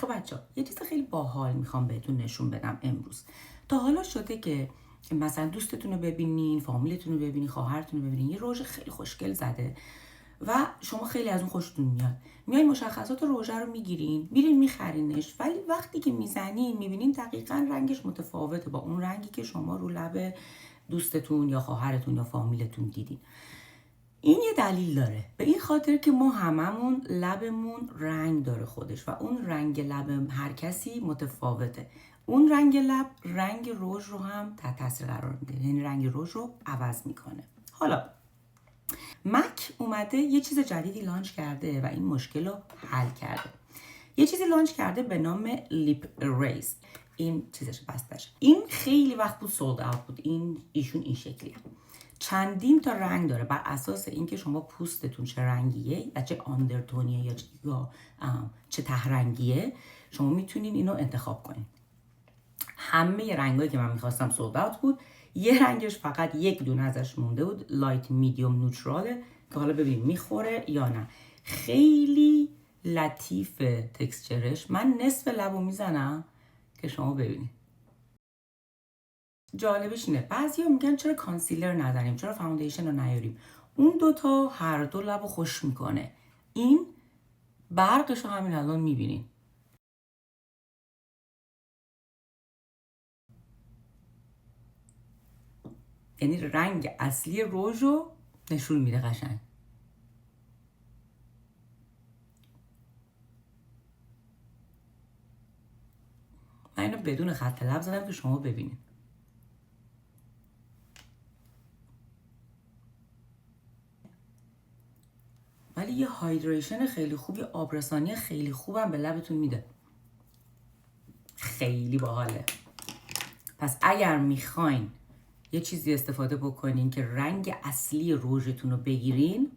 خب بچه‌ها یه چیز خیلی باحال میخوام بهتون نشون بدم امروز. تا حالا شده که مثلا دوستتون رو ببینین، فامیلتون رو ببینین، خواهرتون رو ببینین، یه رژ خیلی خوشگل زده و شما خیلی از اون خوشتون میاد، میایین مشخصات رژ رو میگیرین، میرین میخرینش، ولی وقتی که میزنین میبینین دقیقاً رنگش متفاوته با اون رنگی که شما رو لب دوستتون یا خواهرتون یا فامیلتون دیدین. این یه دلیل داره، به این خاطر که ما هممون لبمون رنگ داره خودش و اون رنگ لب هر کسی متفاوته. اون رنگ لب رنگ رژ رو هم تحت تاثیر قرار میده، یعنی رنگ رژ رو عوض میکنه. حالا مک اومده یه چیز جدیدی لانچ کرده و این مشکل رو حل کرده. یه چیزی لانچ کرده به نام لیپ اریز. این چیزش بستش. این خیلی وقت بود سولد اوت بود. ایشون این شکلیه. چندین تا رنگ داره بر اساس اینکه شما پوستتون چه رنگیه یا چه آندرتونیه یا چه ته رنگیه، شما میتونین اینو انتخاب کنین. همه رنگایی که من میخواستم سولد اوت بود. یه رنگش فقط یک دونه ازش مونده بود، لایت میدیوم نوتراله، که حالا ببین میخوره یا نه. خیلی لطیف تکسچرش. من نصف لبو میزنم که شما ببینید. جالبش اینه بعضیا میگن چرا کانسیلر نزنیم، چرا فاوندیشن رو نیاریم. اون دوتا هر دو لبو خوش میکنه. این برقش رو همین الان میبینین. یعنی رنگ اصلی رژ رو نشون میده قشنگ. من اینو بدون خط لب زدم که شما ببینید. ولی یه هایدریشن خیلی خوبی، آبرسانی خیلی خوبم به لبتون میده. خیلی باحاله. پس اگر میخواین یه چیزی استفاده بکنین که رنگ اصلی رژتون رو بگیرین،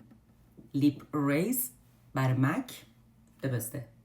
لیپ اریز بر مک the best.